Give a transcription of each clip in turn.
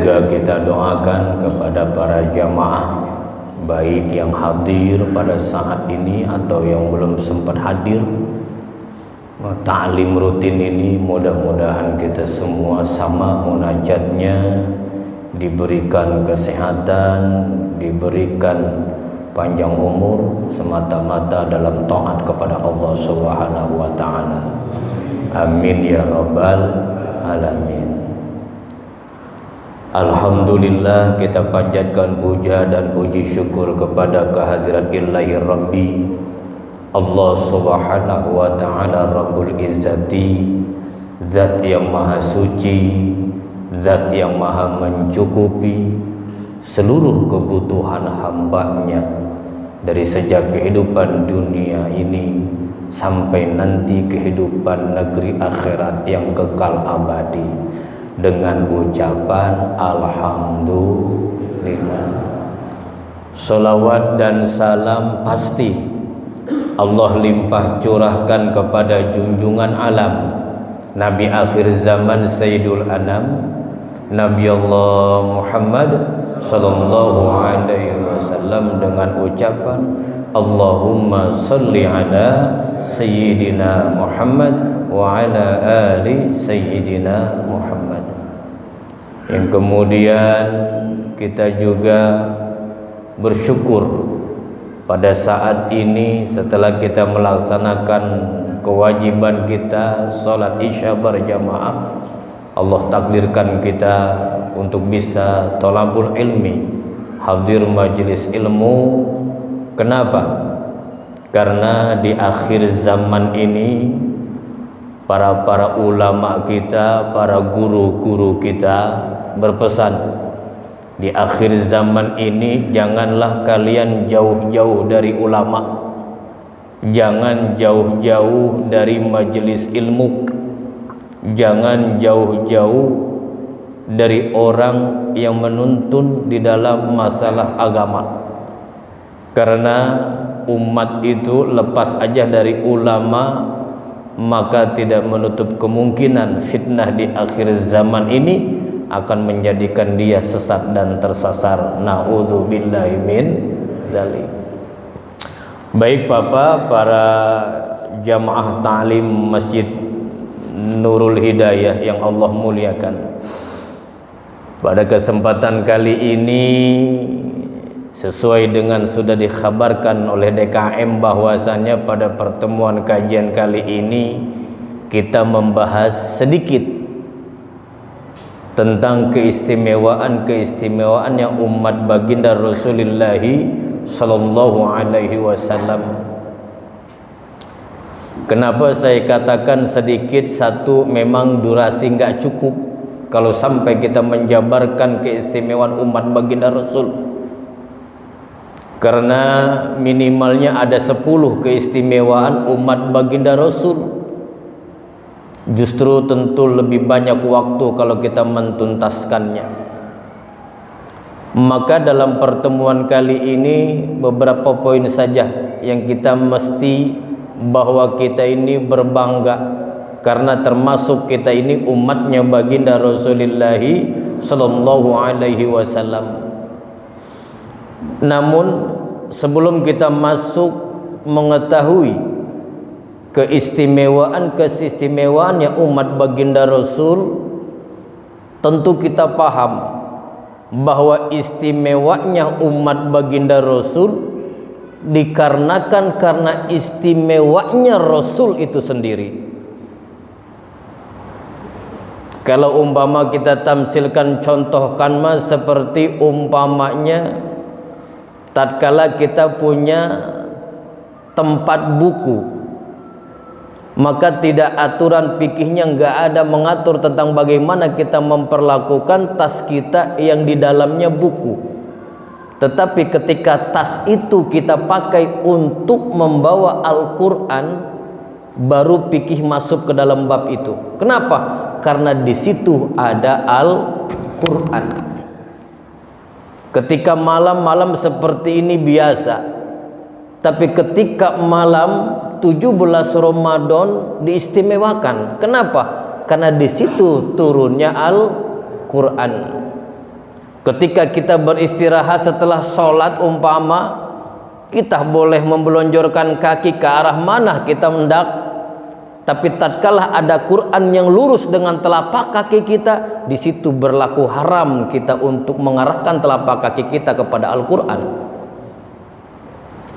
juga kita doakan kepada para jamaah, baik yang hadir pada saat ini atau yang belum sempat hadir. Ta'lim rutin ini mudah-mudahan kita semua sama munajatnya, diberikan kesehatan, diberikan panjang umur semata-mata dalam taat kepada Allah Subhanahu wa taala. Amin ya rabbal alamin. Alhamdulillah, kita panjatkan puja dan puji syukur kepada kehadirat Ilahi Rabbi Allah Subhanahu wa ta'ala Rabbul Izzati, Zat yang maha suci, Zat yang maha mencukupi seluruh kebutuhan hambanya dari sejak kehidupan dunia ini sampai nanti kehidupan negeri akhirat yang kekal abadi, dengan ucapan Alhamdulillah. Salawat dan salam pasti Allah limpah curahkan kepada junjungan alam, Nabi akhir zaman Sayyidul Anam, Nabi Allah Muhammad sallallahu alaihi wasallam, dengan ucapan Allahumma salli ala Sayyidina Muhammad wa ala ali Sayyidina Muhammad. Yang kemudian kita juga bersyukur pada saat ini setelah kita melaksanakan kewajiban kita sholat isya berjamaah, Allah takdirkan kita untuk bisa thalabul ilmi, hadir majelis ilmu. Kenapa? Karena di akhir zaman ini para ulama kita, para guru-guru kita berpesan, di akhir zaman ini janganlah kalian jauh-jauh dari ulama, jangan jauh-jauh dari majelis ilmu, jangan jauh-jauh dari orang yang menuntun di dalam masalah agama. Karena umat itu lepas aja dari ulama, maka tidak menutup kemungkinan fitnah di akhir zaman ini akan menjadikan dia sesat dan tersasar. Na'udzubillahi min dzalik. Baik Bapak, para jamaah ta'lim Masjid Nurul Hidayah yang Allah muliakan, pada kesempatan kali ini sesuai dengan sudah dikhabarkan oleh DKM bahwasannya pada pertemuan kajian kali ini kita membahas sedikit tentang keistimewaan yang umat baginda Rasulullah sallallahu alaihi wasallam. Kenapa saya katakan sedikit? Satu, memang durasi nggak cukup kalau sampai kita menjabarkan keistimewaan umat baginda Rasul. Karena minimalnya ada 10 keistimewaan umat baginda Rasul. Justru tentu lebih banyak waktu kalau kita mentuntaskannya. Maka dalam pertemuan kali ini beberapa poin saja yang kita mesti, bahwa kita ini berbangga karena termasuk kita ini umatnya baginda Rasulullah sallallahu alaihi wasallam. Namun sebelum kita masuk mengetahui keistimewaan-keistimewaan umat baginda Rasul, tentu kita paham bahwa istimewanya umat baginda Rasul dikarenakan karena istimewanya Rasul itu sendiri. Kalau umpama kita tamsilkan, contohkan mas, seperti umpamanya tatkala kita punya tempat buku, maka tidak aturan fikihnya nggak ada mengatur tentang bagaimana kita memperlakukan tas kita yang di dalamnya buku. Tetapi ketika tas itu kita pakai untuk membawa Al-Quran, baru fikih masuk ke dalam bab itu. Kenapa? Karena di situ ada Al-Quran. Ketika malam-malam seperti ini biasa, tapi ketika malam 17 Ramadan diistimewakan. Kenapa? Karena di situ turunnya Al-Quran. Ketika kita beristirahat setelah sholat umpama, kita boleh membelonjorkan kaki ke arah mana kita hendak, tapi tatkala ada Quran yang lurus dengan telapak kaki kita, di situ berlaku haram kita untuk mengarahkan telapak kaki kita kepada Al-Quran.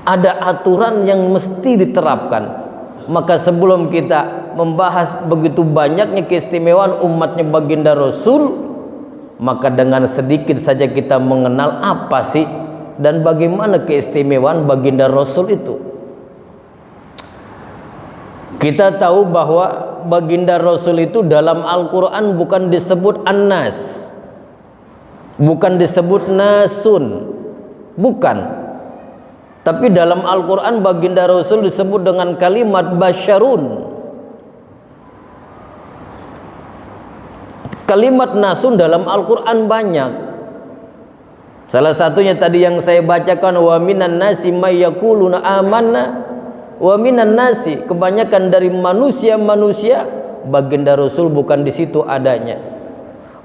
Ada aturan yang mesti diterapkan. Maka sebelum kita membahas begitu banyaknya keistimewaan umatnya baginda Rasul, maka dengan sedikit saja kita mengenal apa sih dan bagaimana keistimewaan baginda Rasul itu. Kita tahu bahwa baginda Rasul itu dalam Al-Quran bukan disebut An-Nas, bukan disebut Nasun, bukan. Tapi dalam Al-Quran baginda Rasul disebut dengan kalimat Basyarun. Kalimat Nasun dalam Al-Quran banyak. Salah satunya tadi yang saya bacakan, wa minan nasi may yaquluna amanna wa minan nasi, kebanyakan dari manusia baginda Rasul bukan di situ adanya.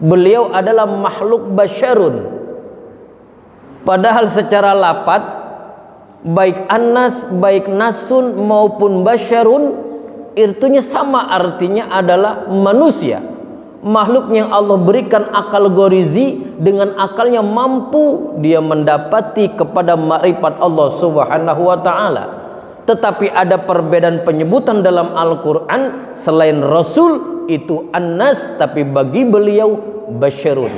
Beliau adalah makhluk basyarun. Padahal secara lafaz baik An-Nas, baik Nasun maupun basyarun artinya sama, artinya adalah manusia. Makhluk yang Allah berikan akal gorizi, dengan akalnya mampu dia mendapati kepada makrifat Allah Subhanahu wa taala. Tetapi ada perbedaan penyebutan dalam Al-Quran, selain Rasul itu An-Nas, tapi bagi beliau Basyarun.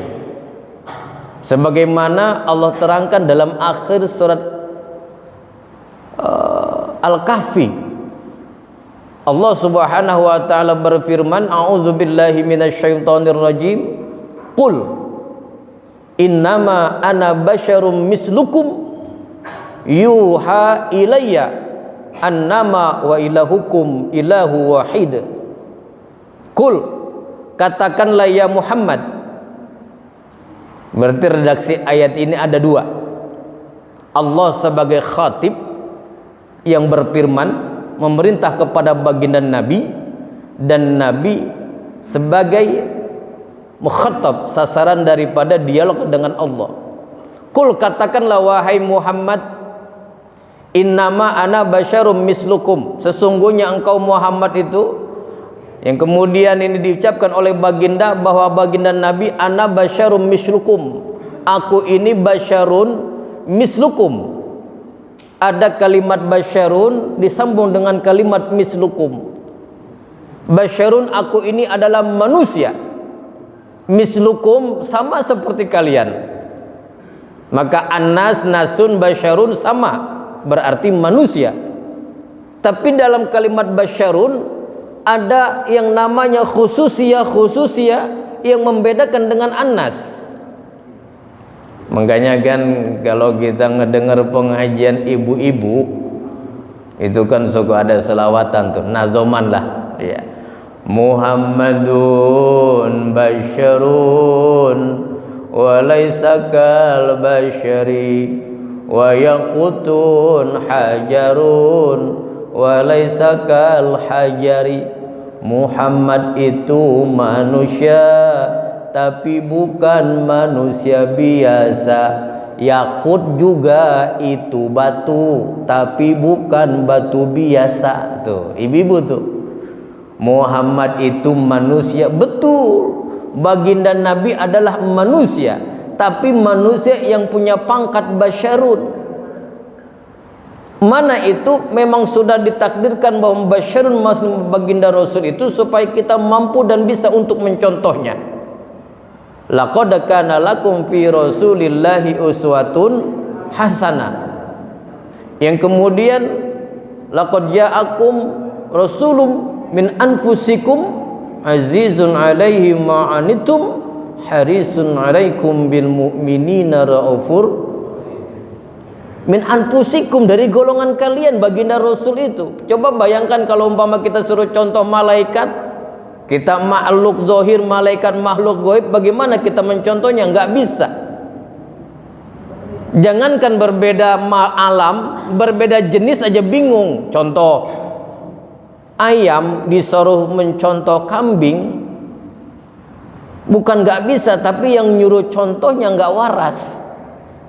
Sebagaimana Allah terangkan dalam akhir surat Al-Kahfi, Allah Subhanahu wa taala berfirman, a'udzubillahi minasyaitonir rajim, qul innama ana basyarum mislukum yuha ilayya annama wa ilahukum ilahu wahid. Qul, katakanlah ya Muhammad. Berarti redaksi ayat ini ada dua. Allah sebagai khatib yang berfirman memerintah kepada baginda Nabi, dan Nabi sebagai mukhatab, sasaran daripada dialog dengan Allah. Qul, katakanlah wahai Muhammad, innama ana basyarum mislukum, sesungguhnya engkau Muhammad itu, yang kemudian ini diucapkan oleh baginda bahwa baginda Nabi, ana basyarum mislukum, aku ini basyarun mislukum. Ada kalimat basyarun disambung dengan kalimat mislukum. Basyarun, aku ini adalah manusia. Mislukum, sama seperti kalian. Maka An-Nas, Nasun, Basyarun sama, berarti manusia. Tapi dalam kalimat basyarun ada yang namanya khususiyah yang membedakan dengan An-Nas. Makanya kan kalau kita ngedengar pengajian ibu-ibu itu kan suka ada selawatan tuh, nazoman lah ya. Muhammadun basyarun wa laysa kal basyari wa yaqutun hajarun wa laysa kal hajari. Muhammad itu manusia tapi bukan manusia biasa. Yakut juga itu batu, tapi bukan batu biasa. Tuh, ibu-ibu tuh. Muhammad itu manusia, betul. Baginda Nabi adalah manusia, tapi manusia yang punya pangkat basyarun. Mana itu memang sudah ditakdirkan bahwa basyarun baginda Rasul itu supaya kita mampu dan bisa untuk mencontohnya. Laqad kana lakum fi Rasulillahi uswatun hasanah. Yang kemudian laqad ja'akum rasulun min anfusikum azizun 'alaihi ma 'anittum harisun 'alaikum bil mu'minina raufur. Min anfusikum, dari golongan kalian baginda Rasul itu. Coba bayangkan kalau umpama kita suruh contoh malaikat, kita makhluk zahir, malaikat makhluk gaib, bagaimana kita mencontohnya? Nggak bisa. Jangankan berbeda alam, berbeda jenis aja bingung. Contoh, ayam disuruh mencontoh kambing, Bukan nggak bisa, tapi yang nyuruh contohnya nggak waras.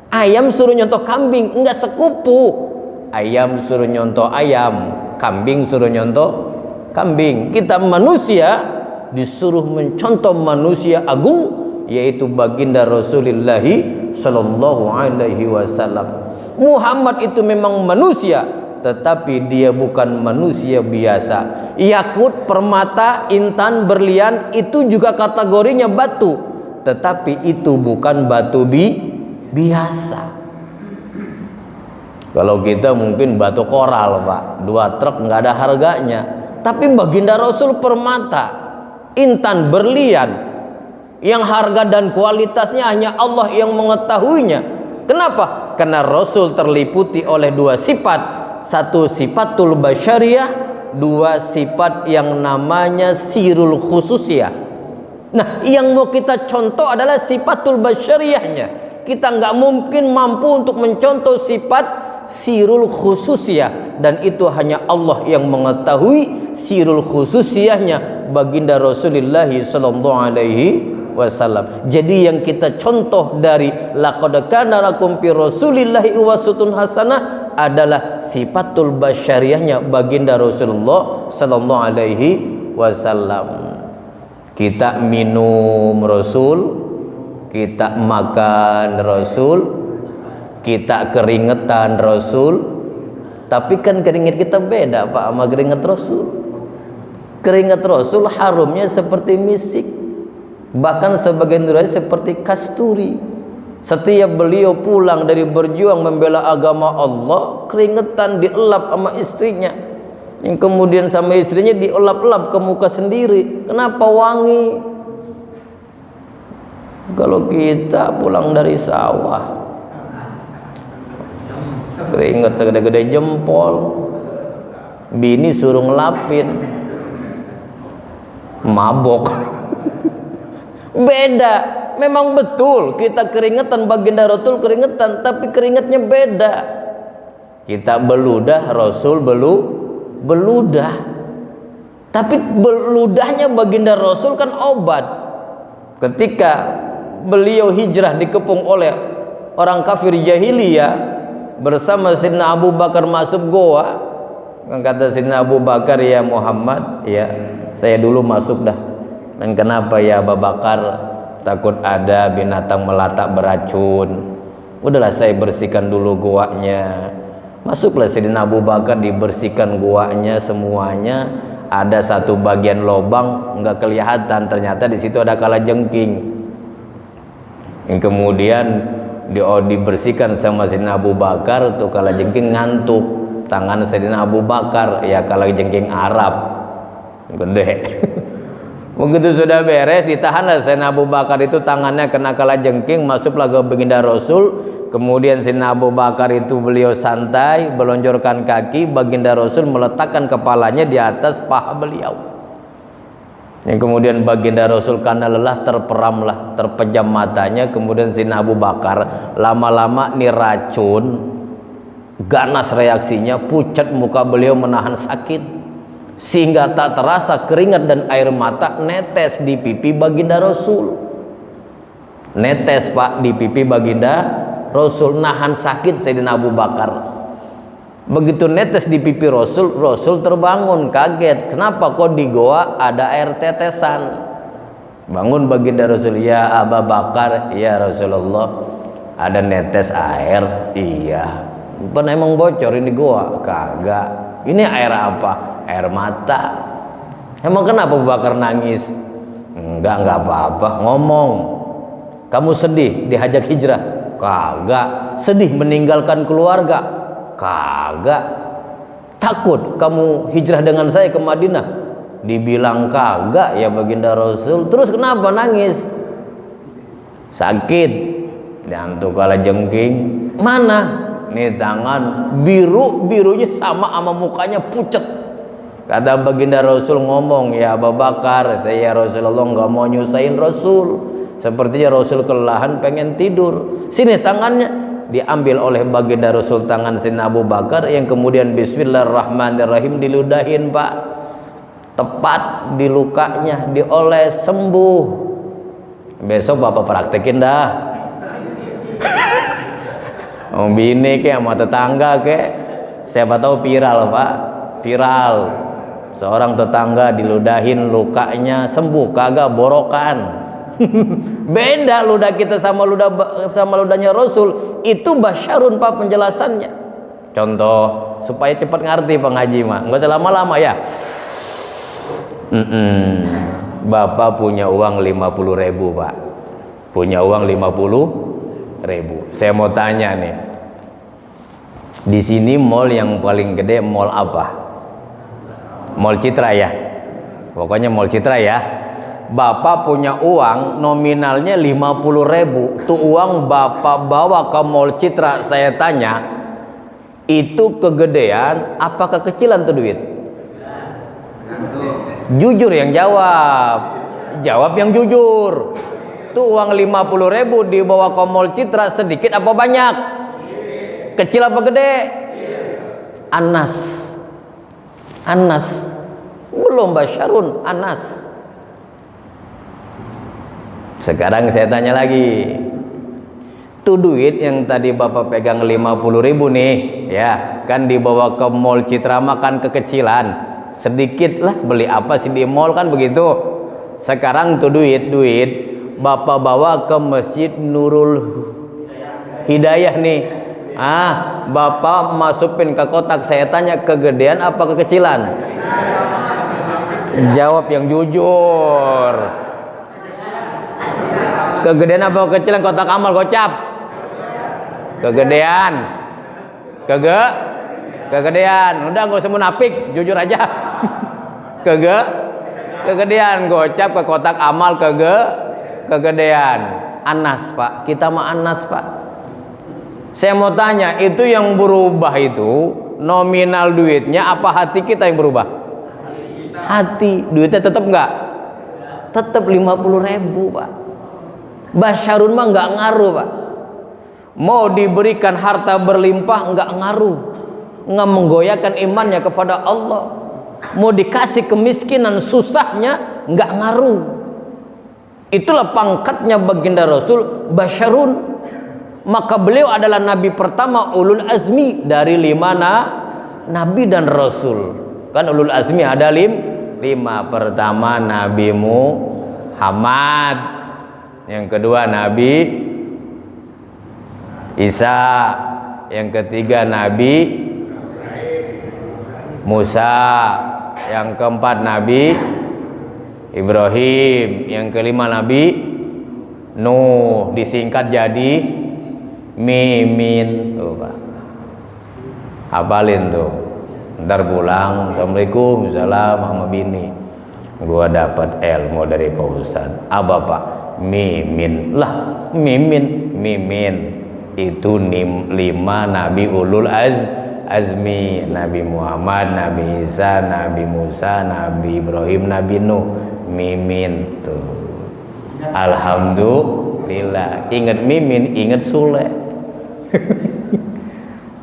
Ayam suruh nyontoh kambing, nggak sekupu. Ayam suruh nyontoh ayam, kambing suruh nyontoh kambing. Kita manusia disuruh mencontoh manusia agung, yaitu baginda Rasulullah sallallahu alaihi wasallam. Muhammad itu memang manusia, tetapi dia bukan manusia biasa. Yakut, permata, intan, berlian itu juga kategorinya batu, tetapi itu bukan batu biasa. Kalau kita mungkin batu koral, Pak, 2 truk nggak ada harganya. Tapi baginda Rasul permata, intan, berlian, yang harga dan kualitasnya hanya Allah yang mengetahuinya. Kenapa? Karena Rasul terliputi oleh 2 sifat. Satu sifatul basyariyah, 2 sifat yang namanya sirul khususiyah. Nah, yang mau kita contoh adalah sifatul basyariyahnya. Kita nggak mungkin mampu untuk mencontoh sifat sirul khususiyah, dan itu hanya Allah yang mengetahui sirul khususiyahnya baginda Rasulullah sallallahu alaihi wasallam. Jadi yang kita contoh dari laqad kana lakum fi rasulillahi uswatun hasanah adalah sifatul basyariyahnya baginda Rasulullah sallallahu alaihi wasallam. Kita minum Rasul, kita makan Rasul, kita keringetan Rasul. Tapi kan keringet kita beda, Pak, sama keringet Rasul. Keringet Rasul harumnya seperti misik, bahkan sebagian riwayat seperti kasturi. Setiap beliau pulang dari berjuang membela agama Allah, keringetan dielap sama istrinya, yang kemudian sama istrinya dielap-elap ke muka sendiri. Kenapa wangi? Kalau kita pulang dari sawah, keringet segede-gede jempol, bini suruh ngelapin, mabok. Beda. Memang betul kita keringetan, baginda Rasul keringetan, tapi keringetnya beda. Kita beludah, Rasul beludah. Tapi beludahnya baginda Rasul kan obat. Ketika beliau hijrah dikepung oleh orang kafir jahiliyah, bersama Sayyidina Abu Bakar masuk goa, kata Sayyidina Abu Bakar, ya Muhammad, ya saya dulu masuk dah. Dan kenapa ya Abu Bakar? Takut ada binatang melata beracun. Udahlah saya bersihkan dulu goanya. Masuklah Sayyidina Abu Bakar, dibersihkan goanya semuanya. Ada satu bagian lobang nggak kelihatan, ternyata di situ ada kalajengking. Yang kemudian dibersihkan sama Sayyidina Abu Bakar, tuh kalajengking ngantuk. Tangan Sayyidina Abu Bakar, ya kalajengking Arab gede. Begitu sudah beres, ditahanlah Sayyidina Abu Bakar itu, tangannya kena kalajengking, masuklah ke baginda Rasul. Kemudian Sayyidina Abu Bakar itu beliau santai, melonjorkan kaki, baginda Rasul meletakkan kepalanya di atas paha beliau. Yang kemudian baginda Rasul karena lelah terperamlah, terpejam matanya. Kemudian Sayyidina Abu Bakar lama-lama nih racun, ganas reaksinya, pucat muka beliau menahan sakit, sehingga tak terasa keringat dan air mata netes di pipi baginda Rasul. Netes, Pak, di pipi baginda Rasul, nahan sakit Sayyidina Abu Bakar. Begitu netes di pipi Rasul, Rasul terbangun kaget. Kenapa kok di goa ada air tetesan? Bangun baginda Rasul, ya Abu Bakar, ya Rasulullah, ada netes air. Iya. Bukan emang bocor ini goa? Kagak. Ini air apa? Air mata. Emang kenapa Abu Bakar nangis? Enggak apa-apa. Ngomong, kamu sedih dihajak hijrah? Kagak. Sedih meninggalkan keluarga? Kagak. Takut kamu hijrah dengan saya ke Madinah? Dibilang kagak ya baginda Rasul. Terus kenapa nangis? Sakit. Dan tuh kalajengking mana? Nih tangan birunya sama mukanya pucet. Kata baginda Rasul ngomong, ya Abu Bakar, saya Rasulullah nggak mau nyusahin Rasul. Sepertinya Rasul kelelahan pengen tidur. Sini tangannya. Diambil oleh baginda Rasul tangan Sayyidina Abu Bakar, yang kemudian bismillahirrahmanirrahim diludahin, Pak. Tepat di lukanya, dioles, sembuh. Besok bapak praktekin dah. Bini ke sama tetangga ke, siapa tahu viral pak, viral. Seorang tetangga diludahin, lukanya sembuh, kagak borokan. Beda ludah kita sama ludahnya Rasul. Itu basyarun pak penjelasannya. Contoh supaya cepat ngerti pengaji mah, nggak usah lama-lama ya. Bapak punya uang 50.000 pak, punya uang 50.000. Saya mau tanya nih, di sini mall yang paling gede mall apa? Mall Citra ya, pokoknya mall Citra ya. Bapak punya uang nominalnya 50.000, tuh uang bapak bawa ke mall Citra. Saya tanya, itu kegedean apa kekecilan tuh duit? Jujur yang jawab, jawab yang jujur. Tuh uang 50.000 dibawa ke mall Citra, sedikit apa banyak? Kecil apa gede? Anas, belum basyarun, anas. Sekarang saya tanya lagi, tuh duit yang tadi bapak pegang 50.000 nih, ya kan dibawa ke mall Citra, makan kekecilan, sedikit lah, beli apa sih di mall kan begitu. Sekarang tuh duit bapak bawa ke Masjid Nurul Hidayah nih, bapak masukin ke kotak. Saya tanya, kegedean apa kekecilan? Jawab yang jujur. Kegedean apa kekecilan? Kotak amal gocap. Kegedean. Kegedean. Udah nggak usah munafik, jujur aja. Kegedean, gocap ke kotak amal. Kegedean. Anas pak, kita mah anas pak. Saya mau tanya, itu yang berubah itu nominal duitnya apa hati kita yang berubah? Hati. Duitnya tetap nggak? Tetap 50.000 pak. Basyarun mah nggak ngaruh pak. Mau diberikan harta berlimpah nggak ngaruh, nggak menggoyahkan imannya kepada Allah. Mau dikasih kemiskinan susahnya nggak ngaruh. Itulah pangkatnya baginda Rasul, basyarun. Maka beliau adalah nabi pertama ulul azmi dari 5 nabi dan rasul. Kan ulul azmi ada 5. Pertama Nabi Muhammad, yang kedua Nabi Isa, yang ketiga Nabi Musa, yang keempat Nabi Ibrahim, yang kelima Nabi Nuh, disingkat jadi Mimin. Tuh Pak, hafalin tuh, ntar pulang assalamualaikum salam sama bini, gua dapat ilmu dari Pak Ustadz. Apa Pak? Mimin lah, mimin itu 5 nabi ulul azmi, Nabi Muhammad, Nabi Isa, Nabi Musa, Nabi Ibrahim, Nabi Nuh. Mimin tuh. Alhamdulillah, ingat mimin, ingat Sule.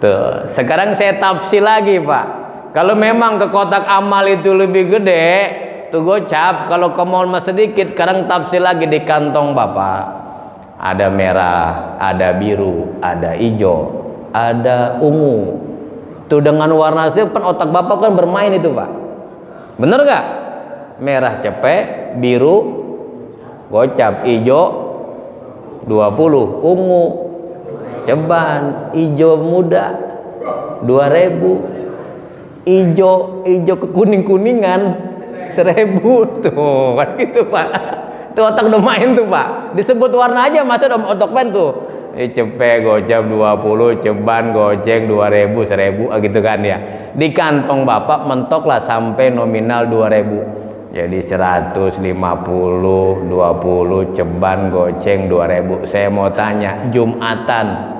Tuh, sekarang saya tafsir lagi Pak. Kalau memang ke kotak amal itu lebih gede, tuh gocap. Kalau ke mall mah sedikit. Sekarang tafsir lagi di kantong Bapak. Ada merah, ada biru, ada hijau, ada ungu. Tuh dengan warna kan otak Bapak kan bermain itu Pak. Bener gak? Merah cepet, biru gocap, hijau 20, ungu ceban, hijau muda 2.000, hijau kekuning-kuningan 1.000. Tuh kan gitu Pak. Tuh otak udah main tuh Pak. Disebut warna aja masa udah otak main tuh. Cepet gocap 20, ceban goceng 2.000, 1.000 gitu kan ya. Di kantong Bapak mentoklah sampai nominal 2.000. Jadi 150, 20, ceban goceng 2.000. Saya mau tanya, Jumatan.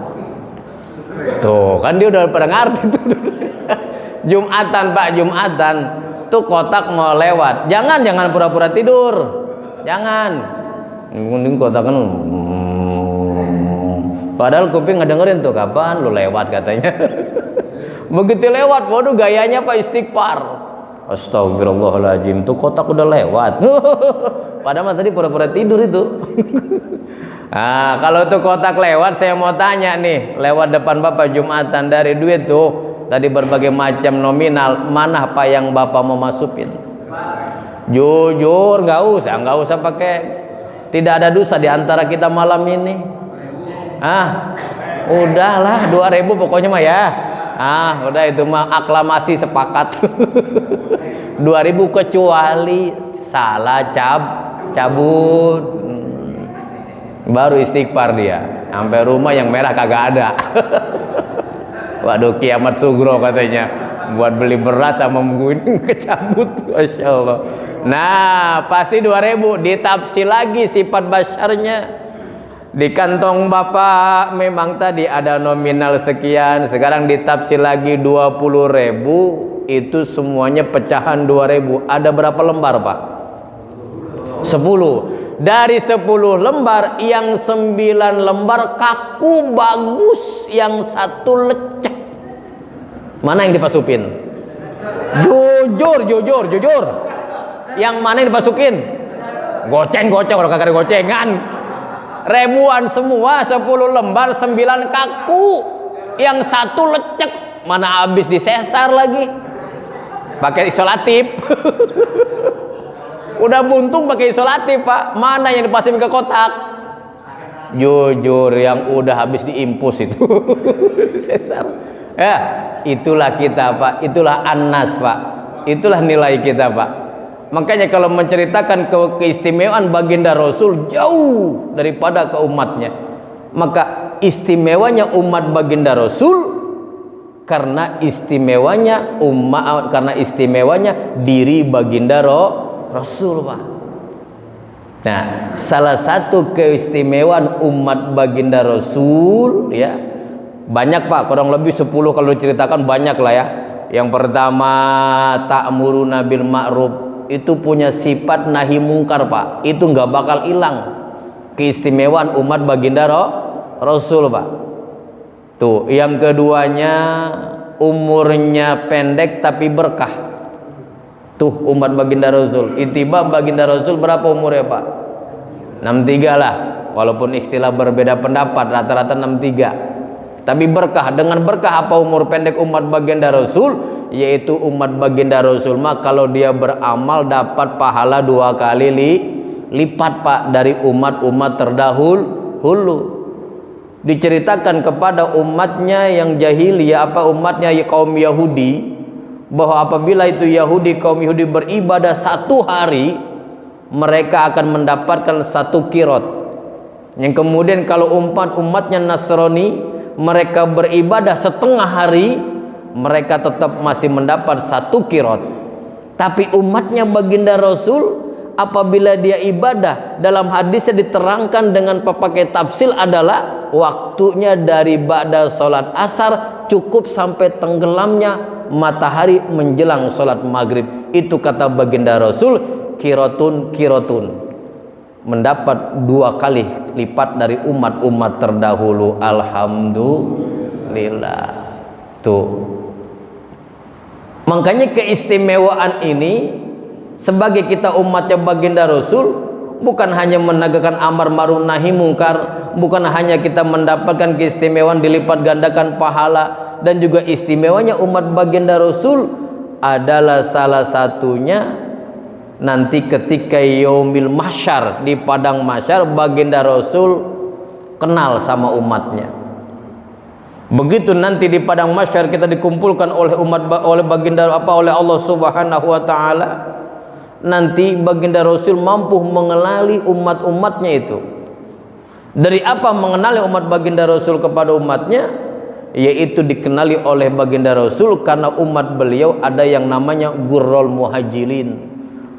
Tuh, kan dia udah pada ngerti tuh. Jumatan Pak, Jumatan. Tuh kotak mau lewat. Jangan pura-pura tidur. Jangan. Mending kotak kan padahal kuping ngedengerin tuh, kapan lu lewat katanya. Begitu lewat, waduh gayanya Pak istighfar. Astagfirullahaladzim, tuh kotak udah lewat. Padahal tadi pura-pura tidur itu. Nah, kalau tuh kotak lewat, saya mau tanya nih, lewat depan Bapak Jumatan dari duit tuh tadi berbagai macam nominal, mana Pak yang Bapak mau masukin? Jujur, nggak usah pakai. Tidak ada dosa di antara kita malam ini. Udahlah 2.000 pokoknya mah ya. Udah itu mah aklamasi sepakat. 2.000 kecuali salah cabut. Baru istighfar dia. Sampai rumah yang merah kagak ada. Waduh, kiamat sugro katanya. Buat beli beras sama mengguning kecabut. Masya Allah. Nah, pasti 2.000 ditafsir lagi sifat basyarnya. Di kantong Bapak memang tadi ada nominal sekian, sekarang ditafsir lagi 20.000, itu semuanya pecahan 2.000. Ada berapa lembar Pak? 10. Dari 10 lembar, yang 9 lembar kaku bagus, yang 1 lecek. Mana yang dipasukin? Jujur. Yang mana yang dipasukin? Goceng kalau kagak ada gocengan. Ribuan semua, 10 lembar, 9 kaku, yang 1 lecek. Mana habis disesar lagi, pakai isolatif. Udah buntung pakai isolatif Pak, mana yang dipasang ke kotak? Jujur, yang udah habis diimpus itu. Disesar. Ya, itulah kita Pak, itulah An-Nas Pak, itulah nilai kita Pak. Makanya kalau menceritakan keistimewaan baginda Rasul jauh daripada ke umatnya, maka istimewanya umat baginda Rasul karena istimewanya diri baginda Rasul Pak. Nah, salah satu keistimewaan umat baginda Rasul ya, banyak Pak, kurang lebih 10 kalau diceritakan banyak lah ya. Yang pertama, ta'muruna bil ma'ruf, itu punya sifat nahi mungkar Pak, itu nggak bakal hilang. Keistimewaan umat baginda Rasul Pak. Tuh, yang keduanya umurnya pendek tapi berkah. Tuh umat baginda Rasul. Ittiba baginda Rasul berapa umurnya Pak? 63 lah, walaupun istilah berbeda pendapat, rata-rata 63. Tapi berkah, dengan berkah apa umur pendek umat baginda Rasul? Yaitu umat baginda Rasul mah kalau dia beramal dapat pahala 2 kali lipat Pak dari umat-umat terdahulu. Diceritakan kepada umatnya yang jahiliyah, umatnya kaum Yahudi, bahwa apabila itu kaum Yahudi beribadah 1 hari, mereka akan mendapatkan 1 kirot. Yang kemudian kalau umatnya Nasrani, mereka beribadah setengah hari, mereka tetap masih mendapat 1 kirot. Tapi umatnya baginda Rasul, apabila dia ibadah, dalam hadisnya diterangkan dengan pakai tafsir adalah waktunya dari ba'da sholat asar cukup sampai tenggelamnya matahari menjelang sholat maghrib. Itu kata baginda Rasul, kirotun, mendapat 2 kali lipat dari umat-umat terdahulu. Alhamdulillah. Tuh, makanya keistimewaan ini sebagai kita umatnya baginda Rasul, bukan hanya menegakkan amar ma'ruf nahi mungkar, bukan hanya kita mendapatkan keistimewaan dilipat gandakan pahala, dan juga istimewanya umat baginda Rasul adalah salah satunya nanti ketika yaumil mahsyar, di padang mahsyar baginda Rasul kenal sama umatnya. Begitu nanti di padang mahsyar kita dikumpulkan oleh oleh Allah Subhanahu wa taala, nanti baginda Rasul mampu mengenali umat-umatnya itu. Dari apa mengenali umat baginda Rasul kepada umatnya? Yaitu dikenali oleh baginda Rasul karena umat beliau ada yang namanya gurrul muhajilin,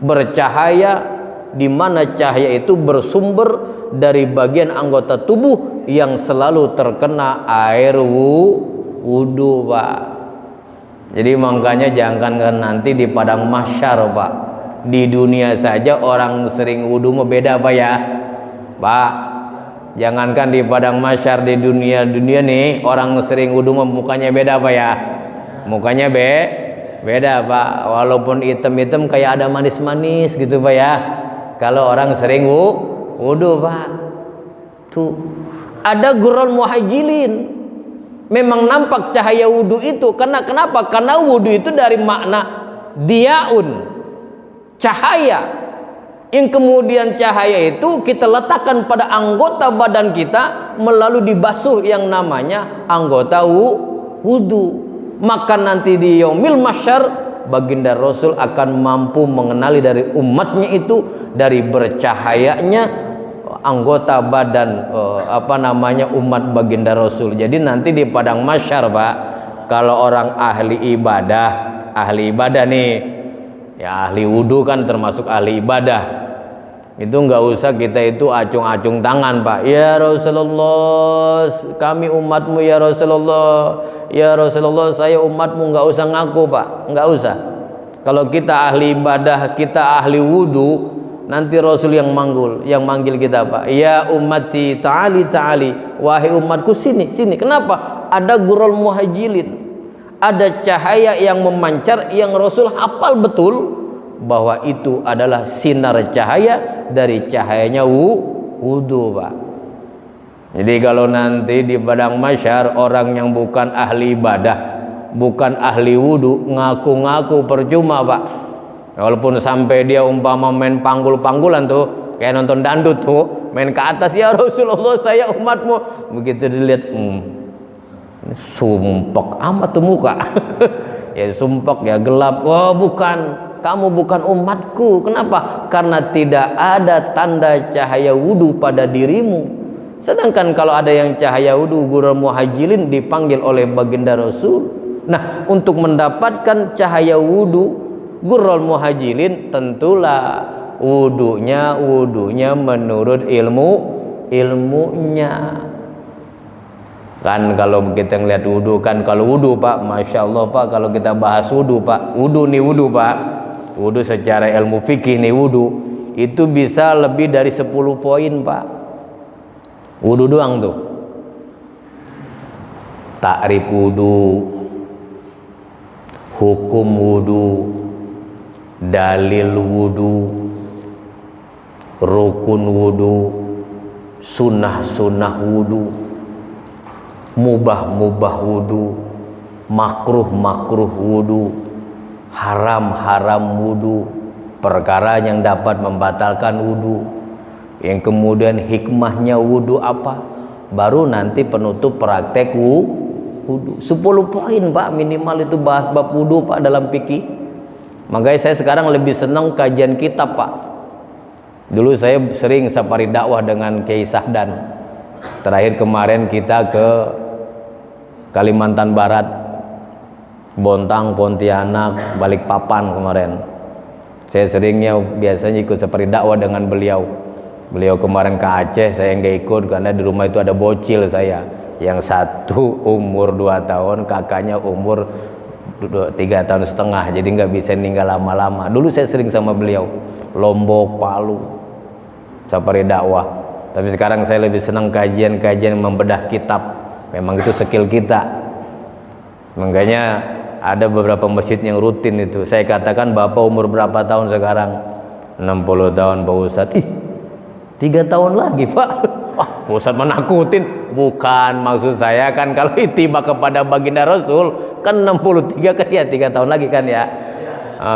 bercahaya, di mana cahaya itu bersumber dari bagian anggota tubuh yang selalu terkena air wudu Pak. Jadi makanya jangankan nanti di padang mahsyar Pak, di dunia saja orang sering wudu mah beda Pak ya Pak. Jangankan di padang mahsyar, di dunia nih orang sering wudu mah mukanya beda Pak ya. Mukanya Beda Pak, walaupun hitam-hitam kayak ada manis-manis gitu Pak ya. Kalau orang sering wudu Pak. Tuh. Ada gurul muhajilin. Memang nampak cahaya wudu itu. Karena kenapa? Karena wudu itu dari makna diaun, cahaya. Yang kemudian cahaya itu kita letakkan pada anggota badan kita melalui dibasuh yang namanya anggota wudu. Maka nanti di yaumil mahsyar baginda Rasul akan mampu mengenali dari umatnya itu dari bercahayanya anggota badan umat baginda Rasul. Jadi nanti di padang mahsyar Pak, kalau orang ahli ibadah nih ya, ahli wudu kan termasuk ahli ibadah, itu nggak usah kita itu acung-acung tangan Pak. Ya Rasulullah, kami umatmu ya Rasulullah. Ya Rasulullah, saya umatmu, nggak usah ngaku Pak, nggak usah. Kalau kita ahli ibadah, kita ahli wudu, nanti Rasul yang manggil kita Pak. Ya ummati ta'ali, wahai umatku sini. Kenapa? Ada gurul muhajilin, ada cahaya yang memancar yang Rasul hafal betul bahwa itu adalah sinar cahaya dari cahayanya wudu Pak. Jadi kalau nanti di padang mahsyar orang yang bukan ahli ibadah, bukan ahli wudu, ngaku-ngaku percuma Pak. Walaupun sampai dia umpama main panggul-panggulan tuh, kayak nonton dangdut tuh, main ke atas, ya Rasulullah saya umatmu. Begitu dilihat, sumpek amat tuh muka. Ya sumpek ya, gelap. Oh bukan, kamu bukan umatku. Kenapa? Karena tidak ada tanda cahaya wudu pada dirimu. Sedangkan kalau ada yang cahaya wudu, gurul muhajilin dipanggil oleh baginda Rasul. Nah, untuk mendapatkan cahaya wudu gurul muhajilin, tentulah wudunya menurut ilmunya. Kan kalau kita ngeliat wudu, kan kalau wudu Pak, Masya Allah Pak, kalau kita bahas wudu Pak, wudu Pak, wudu secara ilmu fikih nih wudu, itu bisa lebih dari 10 poin Pak. Wudu doang tuh. Takrif wudu, hukum wudu, dalil wudu, rukun wudu, sunnah wudu, mubah wudu, makruh wudu, haram wudu, perkara yang dapat membatalkan wudu. Yang kemudian hikmahnya wudu apa, baru nanti penutup praktek wudu. 10 poin Pak minimal itu bahas bab wudu Pak dalam fikih. Makanya saya sekarang lebih senang kajian kitab Pak. Dulu saya sering safari dakwah dengan Kiai Sahdan. Terakhir kemarin kita ke Kalimantan Barat, Bontang, Pontianak, Balikpapan kemarin. Saya seringnya biasanya ikut safari dakwah dengan beliau. Beliau kemarin ke Aceh, saya nggak ikut karena di rumah itu ada bocil saya. Yang satu umur 2 tahun, kakaknya umur 3,5 tahun, jadi nggak bisa ninggal lama-lama. Dulu saya sering sama beliau, Lombok, Palu, safari dakwah. Tapi sekarang saya lebih senang kajian-kajian membedah kitab. Memang itu skill kita. Makanya ada beberapa masjid yang rutin itu. Saya katakan, Bapak umur berapa tahun sekarang? 60 tahun Pak Ustadz. 3 tahun lagi Pak. Wah, Pak Ustadz menakutin. Bukan, maksud saya kan kalau itiba kepada baginda Rasul kan 63 kan ya, 3 tahun lagi kan ya.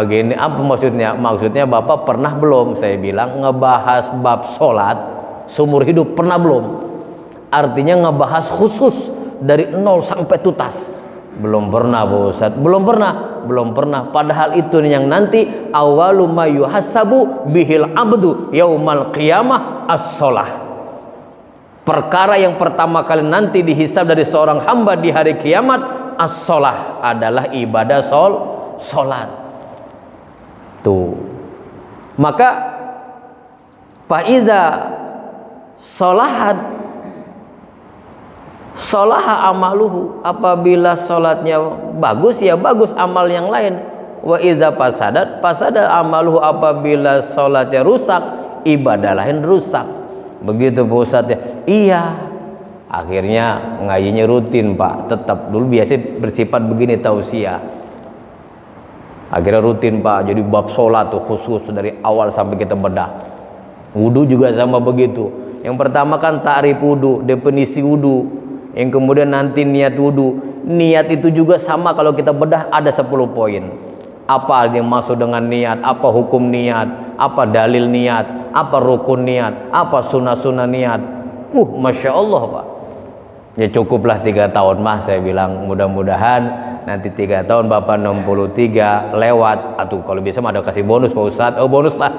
Gini, apa maksudnya? Maksudnya Bapak pernah belum? Saya bilang ngebahas bab sholat seumur hidup, pernah belum? Artinya ngebahas khusus dari 0 sampai tuntas. Belum pernah Pak Ustadz, belum pernah. Padahal itu yang nanti awalu ma yuhasabu bihil abdu yaumal qiyamah as-sholah. Perkara yang pertama kali nanti dihisab dari seorang hamba di hari kiamat, as-sholah, adalah ibadah sholat. Tuh. Maka faiza sholaha amaluhu, apabila sholatnya bagus ya bagus amal yang lain. Wa iza fasada amaluhu, apabila sholatnya rusak ibadah lain rusak. Begitu Pak Ustadz ya. Iya. Akhirnya ngajinya rutin Pak, tetap dulu biasa bersifat begini tausiah. Akhirnya rutin Pak, jadi bab sholat tuh khusus dari awal sampai kita bedah. Wudu juga sama begitu. Yang pertama kan ta'rif wudu, definisi wudu. Yang kemudian nanti niat wudu. Niat itu juga sama, kalau kita bedah ada 10 poin. Apa yang maksud dengan niat, apa hukum niat, apa dalil niat, apa rukun niat, apa sunnah-sunnah niat. Masya Allah Pak. Ya cukuplah 3 tahun mah, saya bilang. Mudah-mudahan nanti 3 tahun Bapak 63 lewat. Atau kalau bisa ada kasih bonus Pak Ustadz. Bonus lah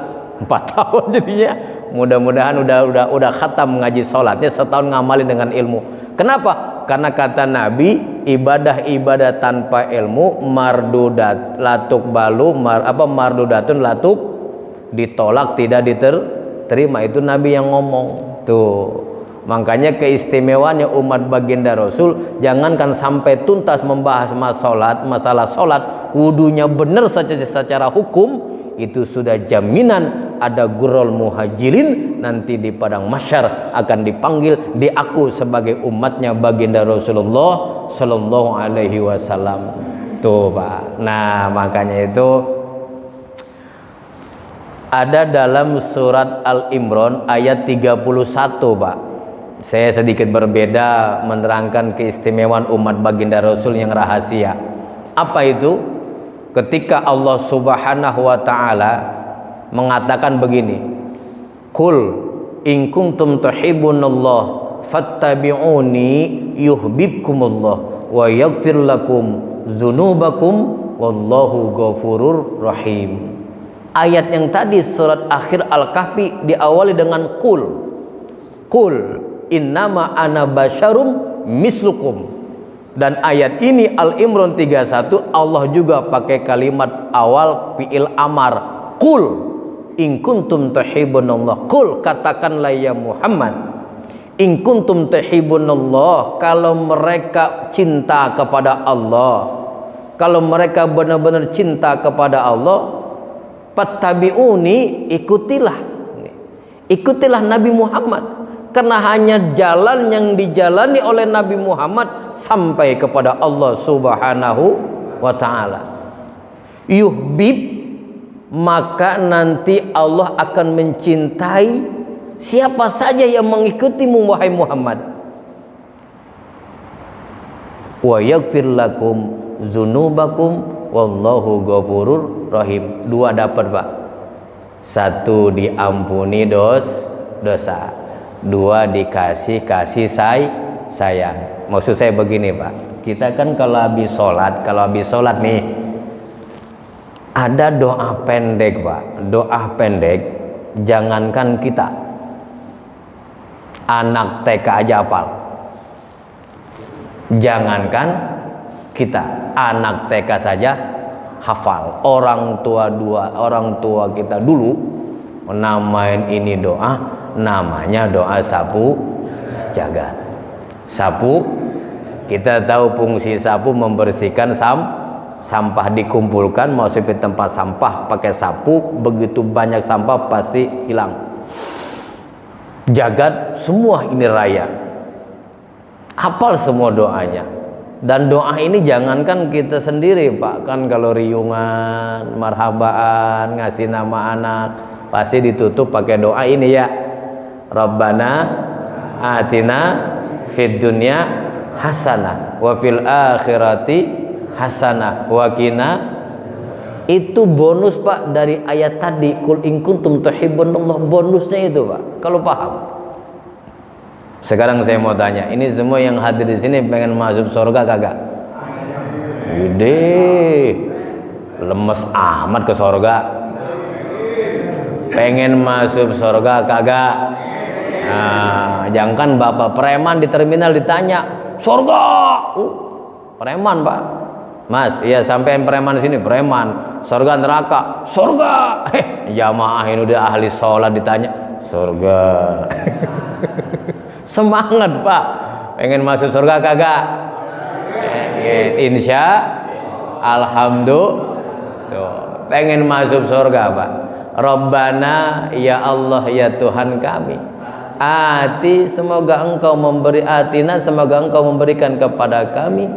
4 tahun jadinya. Mudah-mudahan udah khatam ngaji sholatnya, setahun ngamalin dengan ilmu. Kenapa? Karena kata Nabi, ibadah-ibadah tanpa ilmu mardudat latuk balu mardudatun latuk, ditolak tidak diterima. Itu Nabi yang ngomong tuh. Makanya keistimewaannya umat baginda Rasul, jangankan sampai tuntas membahas masalah sholat, wudunya benar secara hukum, itu sudah jaminan ada gurul muhajirin nanti di padang mahsyar akan dipanggil, diaku sebagai umatnya baginda Rasulullah Sallallahu Alaihi Wasallam. Tuh Pak. Nah makanya itu ada dalam surat Al-Imran ayat 31 Pak. Saya sedikit berbeda menerangkan keistimewaan umat baginda Rasul yang rahasia. Apa itu? Ketika Allah Subhanahu wa taala mengatakan begini, "Qul in kuntum tuhibbunallah fattabi'uni yuhibbukumullah wa yaghfir lakum dzunubakum wallahu ghafurur rahim." Ayat yang tadi surat akhir Al-Kahfi diawali dengan qul. Qul innama ana basyarum mislukum. Dan ayat ini Al-Imran 31 Allah juga pakai kalimat awal fi'il amar, qul in kuntum tuhibbunallah. Qul, katakanlah ya Muhammad, in kuntum tuhibbunallah, kalau mereka cinta kepada Allah, kalau mereka benar-benar cinta kepada Allah, fattabi'uni, ikutilah Nabi Muhammad. Karena hanya jalan yang dijalani oleh Nabi Muhammad sampai kepada Allah Subhanahu wa ta'ala. Yuhbib, maka nanti Allah akan mencintai siapa saja yang mengikutimu wahai Muhammad. Wa yaghfir lakum dzunubakum wallahu ghafurur rahim. 2 dapat Pak. 1 diampuni dosa. 2 dikasih kasih sayang. Maksud saya begini Pak, kita kan kalau habis sholat nih ada doa pendek Pak. Doa pendek jangankan kita, anak TK aja hafal. Jangankan kita, anak TK saja hafal. Orang tua kita dulu menamain ini doa, namanya doa sapu jagat. Sapu, kita tahu fungsi sapu membersihkan sampah, dikumpulkan masuk ke tempat sampah pakai sapu, begitu banyak sampah pasti hilang. Jagat semua ini raya, hafal semua doanya. Dan doa ini jangankan kita sendiri Pak, kan kalau riungan, marhabaan, ngasih nama anak pasti ditutup pakai doa ini ya, Rabbana atina fid dunya hasanah wa fil akhirati hasanah wa qina. Itu bonus Pak dari ayat tadi, qul in kuntum tuhibbunallah, bonusnya itu Pak, kalau paham. Sekarang saya mau tanya, ini semua yang hadir di sini pengen masuk surga kagak? Gede, lemes amat ke surga. Pengen masuk surga kagak? Nah, jangan bapak preman di terminal ditanya surga, preman Pak, Mas, iya sampein preman sini, preman, surga neraka, surga. Jamaah ini udah ahli sholat ditanya surga. Semangat Pak, pengen masuk surga kagak? Insya alhamdulillah, pengen masuk surga Pak. Rabbana, ya Allah ya Tuhan kami, ati, semoga engkau memberi, atina, semoga engkau memberikan kepada kami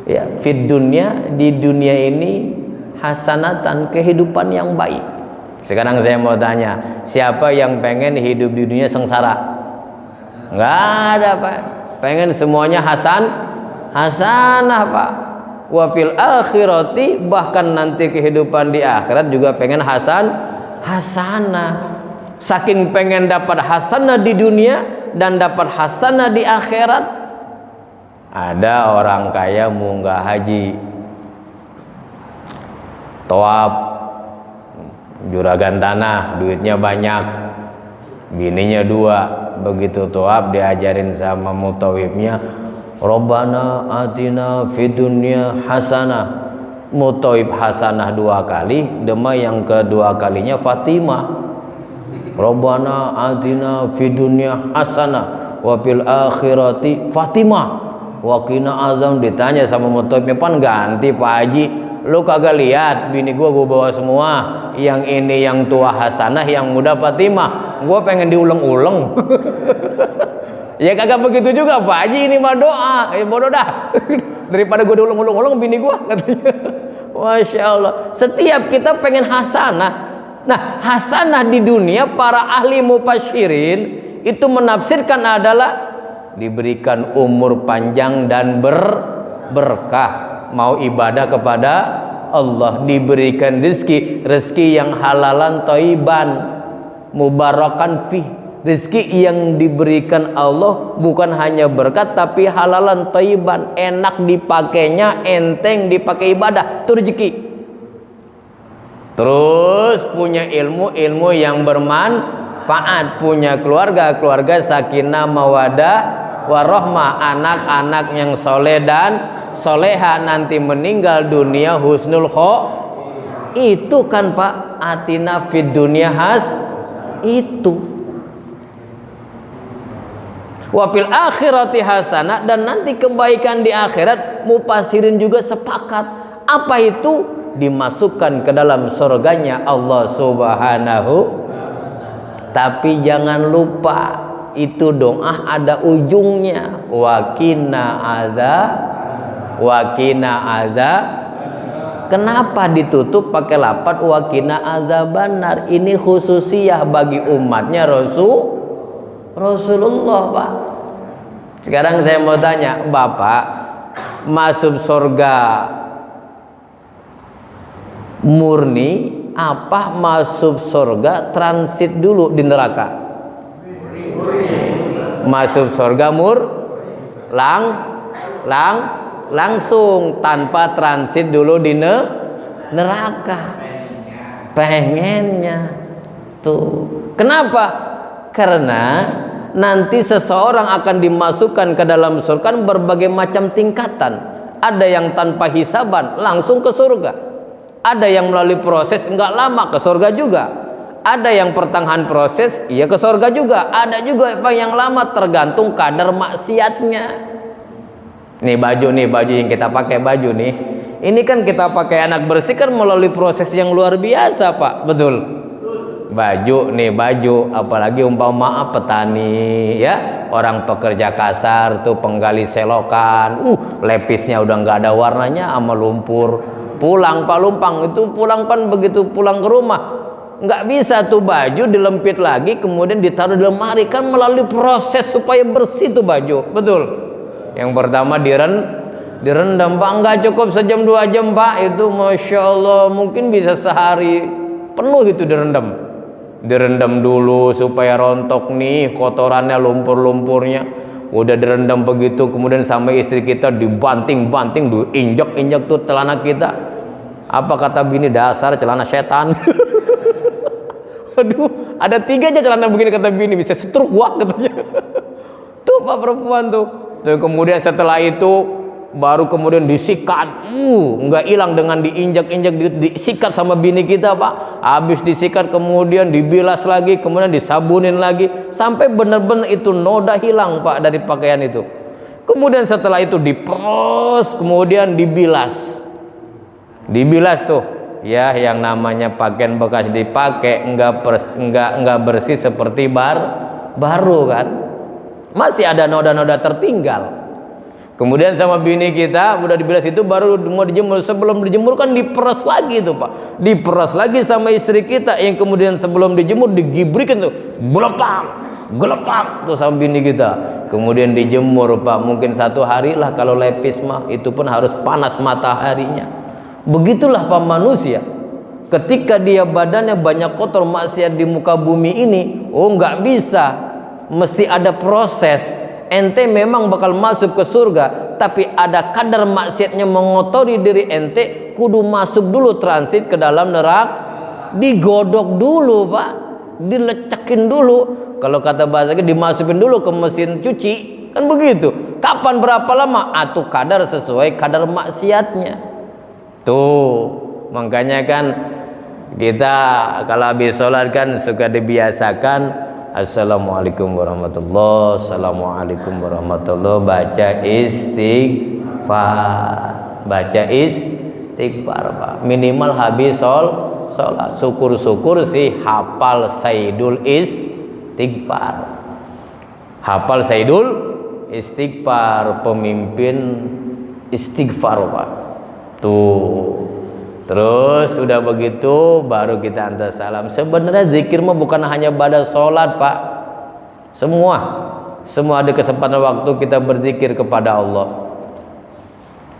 ya fid dunya, di dunia ini, hasanatan, kehidupan yang baik. Sekarang saya mau tanya, siapa yang pengen hidup di dunia sengsara? Nggak ada, Pak. Pengen semuanya hasanah, Pak. Wa fil akhirati, bahkan nanti kehidupan di akhirat juga pengen hasanah. Saking pengen dapat hasanah di dunia dan dapat hasanah di akhirat, ada orang kaya munggah haji, tawaf, juragan tanah, duitnya banyak, bininya 2, begitu tawaf diajarin sama mutawifnya, Rabbana atina fid dunya hasanah. Mutawif hasanah 2 kali, dema yang kedua kalinya Fatimah. Rabbana atina fid dunya hasanah wa fil akhirati Fatimah wa qina azam. Ditanya sama mutawifnya, pan ganti Pak Haji, lu kagak lihat bini gua bawa semua, yang ini yang tua hasanah, yang muda Fatimah, gua pengen diulang-ulang. Ya kagak begitu juga Pak Haji, ini mah doa, bodoh dah. Daripada gua diulang-ulang bini gua, katanya. Masya Allah, setiap kita pengen hasanah. Nah, hasanah di dunia, para ahli mufasyirin itu menafsirkan adalah diberikan umur panjang dan berkah, mau ibadah kepada Allah, diberikan rezeki yang halalan thayyiban mubarakan fi. Rezeki yang diberikan Allah bukan hanya berkat tapi halalan thayyiban, enak dipakainya, enteng dipakai ibadah, itu rezeki. Terus punya ilmu yang bermanfaat, punya keluarga sakinah mawadah warahmah, anak-anak yang soleh dan soleha, nanti meninggal dunia husnul itu kan Pak, atina fid dunya itu wafil akhirati hasanah, dan nanti kebaikan di akhirat mufasirin juga sepakat. Apa itu? Dimasukkan ke dalam surganya Allah Subhanahu. Tapi jangan lupa, itu doa ada ujungnya, wakina azab. Kenapa ditutup pakai lapat wakina azabannar? Ini khususiyah bagi umatnya Rasulullah, Pak. Sekarang saya mau tanya, Bapak masuk surga murni apa masuk surga transit dulu di neraka? Masuk surga langsung tanpa transit dulu di neraka. Pengennya tuh. Kenapa? Karena nanti seseorang akan dimasukkan ke dalam surga berbagai macam tingkatan. Ada yang tanpa hisaban langsung ke surga. Ada yang melalui proses enggak lama ke surga juga. Ada yang pertengahan proses iya ke surga juga. Ada juga yang lama, tergantung kadar maksiatnya. Nih baju yang kita pakai nih. Ini kan kita pakai anak bersih kan melalui proses yang luar biasa, Pak. Betul. Baju, apalagi umpama petani ya, orang pekerja kasar tuh penggali selokan, lepisnya udah nggak ada warnanya sama lumpur. Pulang Pak Lumpang itu pulang kan, begitu pulang ke rumah nggak bisa tuh baju dilempit lagi kemudian ditaruh di lemari, kan melalui proses supaya bersih tuh baju. Betul. Yang pertama direndam Pak, nggak cukup sejam 2 jam Pak, itu Masya Allah mungkin bisa sehari penuh itu direndam dulu supaya rontok nih kotorannya, lumpur-lumpurnya. Udah direndam begitu kemudian sama istri kita dibanting-banting, diinjak-injak tuh celana kita. Apa kata bini, dasar celana setan. Aduh, ada 3 aja celana begini kata bini, bisa stroke wak katanya. Tuh Pak perempuan tuh. Dan kemudian setelah itu baru kemudian disikat, nggak hilang dengan diinjak-injak, disikat sama bini kita Pak. Habis disikat kemudian dibilas lagi, kemudian disabunin lagi sampai benar-benar itu noda hilang Pak dari pakaian itu. Kemudian setelah itu dipros, kemudian dibilas tuh ya, yang namanya pakaian bekas dipakai enggak bersih seperti baru kan, masih ada noda-noda tertinggal. Kemudian sama bini kita udah dibilas itu baru mau dijemur. Sebelum dijemur kan diperas lagi itu Pak, diperas lagi sama istri kita, yang kemudian sebelum dijemur digibrikan tuh, gelepak tuh sama bini kita. Kemudian dijemur Pak, mungkin 1 hari lah kalau lepis mah, itu pun harus panas mataharinya. Begitulah Pak manusia, ketika dia badannya banyak kotor maksiat di muka bumi ini, oh nggak bisa, mesti ada proses. Ente memang bakal masuk ke surga, tapi ada kadar maksiatnya mengotori diri ente, kudu masuk dulu transit ke dalam neraka, digodok dulu Pak, dilecekin dulu, kalau kata bahasanya dimasukin dulu ke mesin cuci, kan begitu. Kapan berapa lama? Atuh kadar sesuai kadar maksiatnya. Tuh makanya kan kita kalau habis sholat kan suka dibiasakan Assalamualaikum warahmatullahi, Assalamualaikum warahmatullahi, baca istighfar, Pak. Minimal habis sholat. Syukur-syukur sih hafal Sayyidul Istighfar, hafal Sayyidul Istighfar, pemimpin istighfar Pak. Tuh. Terus sudah begitu baru kita antar salam. Sebenarnya zikir mah bukan hanya pada sholat Pak, semua ada kesempatan waktu kita berzikir kepada Allah.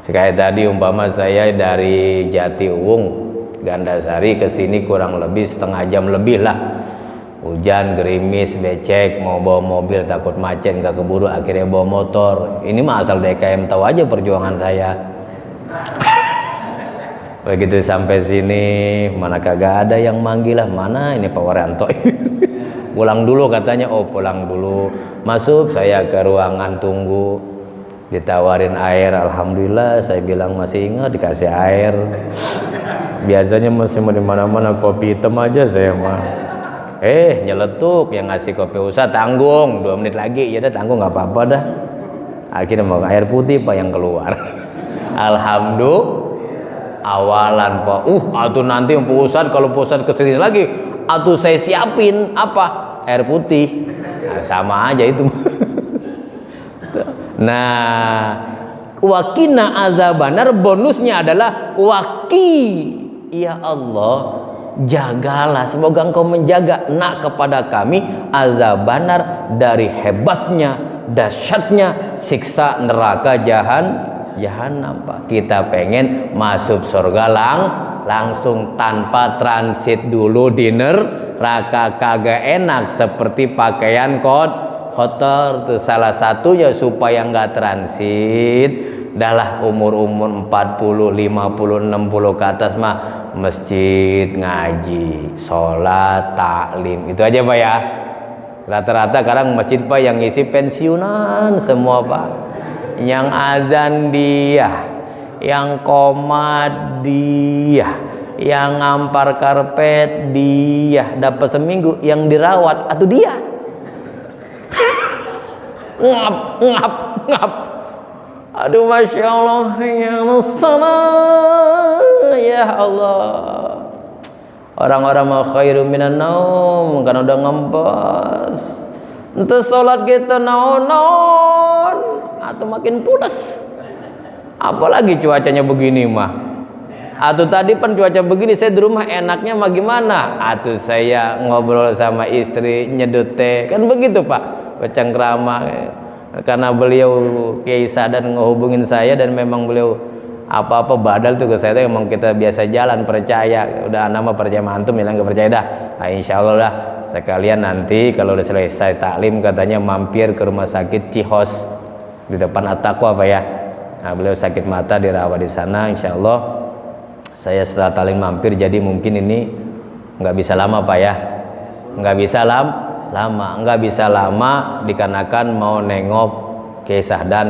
Kayak tadi umpama saya dari Jatiuwung Gandasari ke sini kurang lebih setengah jam lebih lah. Hujan, gerimis, becek, mau bawa mobil takut macet nggak keburu, akhirnya bawa motor. Ini mah asal DKM tahu aja perjuangan saya. Begitu sampai sini mana kagak ada yang manggil lah, mana ini Pak Waranto pulang dulu katanya. Oh pulang dulu. Masuk saya ke ruangan tunggu, ditawarin air, alhamdulillah saya bilang masih ingat dikasih air. Biasanya masih mau di mana-mana kopi hitam aja saya mah. Nyeletuk, yang ngasih kopi usah tanggung 2 menit lagi, ya udah tanggung nggak apa-apa dah. Akhirnya mau air putih Pak yang keluar. Alhamdulillah. Awalan Pak, atuh nanti Pak Ustadz kalau Pak Ustadz kesini lagi, atuh saya siapin apa? Air putih. Nah, sama aja itu. Nah, wakina azabannar, bonusnya adalah waki. Ya Allah, jagalah, semoga engkau menjaga nak kepada kami azabannar, dari hebatnya, dahsyatnya siksa neraka jahanam Pak. Kita pengen masuk surga langsung tanpa transit dulu di neraka, kagak enak seperti pakaian kotor tuh. Salah satunya supaya nggak transit adalah umur 40, 50, 60 ke atas mah masjid, ngaji, sholat, taklim, itu aja Pak ya. Rata-rata sekarang masjid Pak yang ngisi pensiunan semua Pak, yang azan dia, yang komat dia, yang ngampar karpet dia, dapat seminggu, yang dirawat atau dia ngap. Aduh masya Allah, ya Allah. Orang-orang mau khairu minan naum, kan udah ngempes. Ente sholat kita naon atau makin pulas. Apalagi cuacanya begini mah. Atau tadi kan cuaca begini, saya di rumah enaknya mah gimana? Atau saya ngobrol sama istri, nyedut teh, kan begitu Pak, bercengkrama. Karena beliau Kiai Sadan ngehubungin saya dan memang beliau apa-apa badal tuh ke saya, emang kita biasa jalan, percaya. Udah nama percaya mantum, bilang nggak percaya dah. Nah, insya Allah lah sekalian nanti kalau udah selesai taklim katanya mampir ke rumah sakit Cihos di depan At-Taqwa Pak ya. Nah, beliau sakit mata dirawat di sana, insya Allah. Saya setelah taklim mampir, jadi mungkin ini nggak bisa lama Pak ya, nggak bisa nggak bisa lama dikarenakan mau nengok Kiai Sahdan,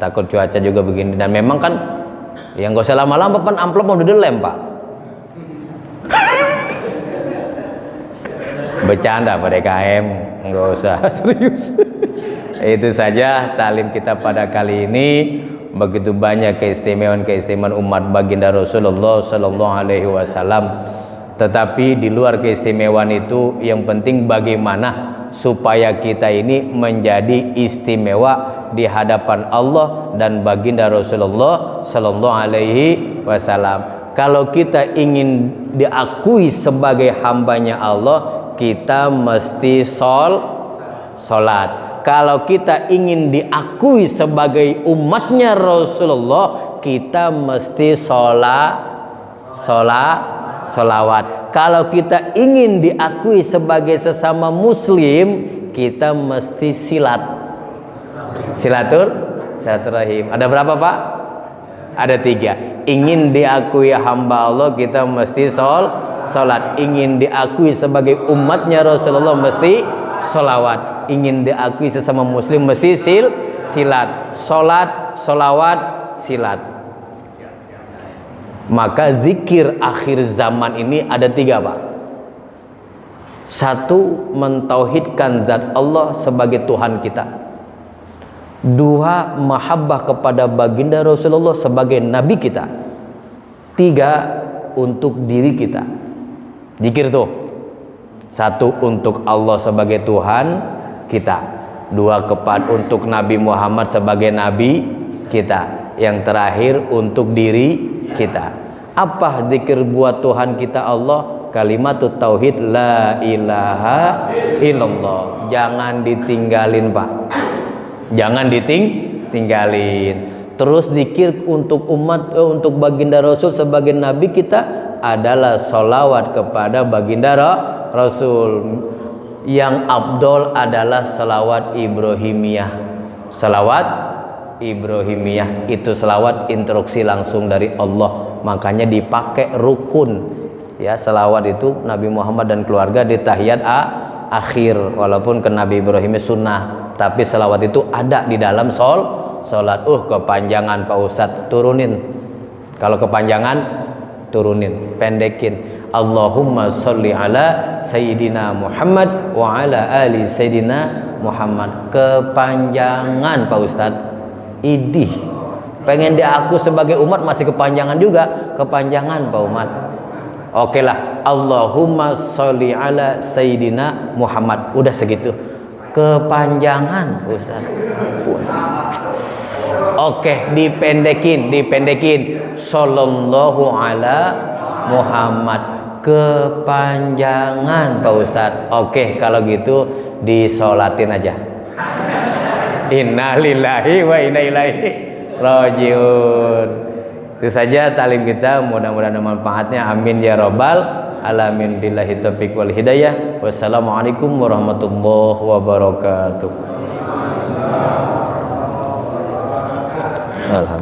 takut cuaca juga begini, dan memang kan yang nggak usah lama-lama pan amplop mau dilem Pak. Bercanda Pak DKM, nggak usah serius. Itu saja taklim kita pada kali ini. Begitu banyak keistimewaan umat baginda Rasulullah Sallallahu Alaihi Wasallam. Tetapi di luar keistimewaan itu, yang penting bagaimana supaya kita ini menjadi istimewa di hadapan Allah dan baginda Rasulullah Sallallahu Alaihi Wasallam. Kalau kita ingin diakui sebagai hambanya Allah, kita mesti sholat. Kalau kita ingin diakui sebagai umatnya Rasulullah, kita mesti sholawat. Kalau kita ingin diakui sebagai sesama muslim, kita mesti silaturahim. Ada berapa, Pak? Ada 3. Ingin diakui hamba Allah, kita mesti sholat. Ingin diakui sebagai umatnya Rasulullah, mesti sholawat. Ingin diakui sesama muslim, mesti silat. Sholat, sholawat, silat. Maka zikir akhir zaman ini ada 3, Pak. 1, mentauhidkan zat Allah sebagai Tuhan kita. 2, mahabbah kepada baginda Rasulullah sebagai nabi kita. 3, untuk diri kita. Zikir tuh. 1, untuk Allah sebagai Tuhan kita. 2, untuk Nabi Muhammad sebagai nabi kita. Yang terakhir untuk diri kita. Apa zikir buat Tuhan kita Allah? Kalimatut tauhid, la ilaha illallah. Jangan ditinggalin, Pak. Jangan ditinggalin. Terus zikir untuk umat, untuk baginda Rasul sebagai nabi kita adalah sholawat kepada baginda Rasul. Yang afdol adalah sholawat Ibrahimiyah. Sholawat Ibrahimiyah itu selawat instruksi langsung dari Allah, makanya dipakai rukun ya. Selawat itu Nabi Muhammad dan keluarga di tahiyat akhir, walaupun ke Nabi Ibrahim sunnah, tapi selawat itu ada di dalam sholat. Kepanjangan Pak Ustadz, turunin. Kalau kepanjangan turunin, pendekin. Allahumma sholli ala Sayyidina Muhammad wa ala ali Sayyidina Muhammad. Kepanjangan Pak Ustadz. Idih, pengen diaku sebagai umat masih kepanjangan juga. Kepanjangan Pak Umat. Oke lah, Allahumma sholli ala Sayyidina Muhammad. Udah segitu. Kepanjangan Ustaz. Oke, dipendekin. Sallallahu ala Muhammad. Kepanjangan Pak Ustaz. Oke, kalau gitu disolatin aja. Inna lillahi wa inna ilaihi rajiun. Itu saja talim kita, mudah-mudahan ada manfaatnya. Amin ya rabbal alamin. Billahi taufiq wal hidayah. Wassalamualaikum warahmatullahi wabarakatuh. Alhamdulillah.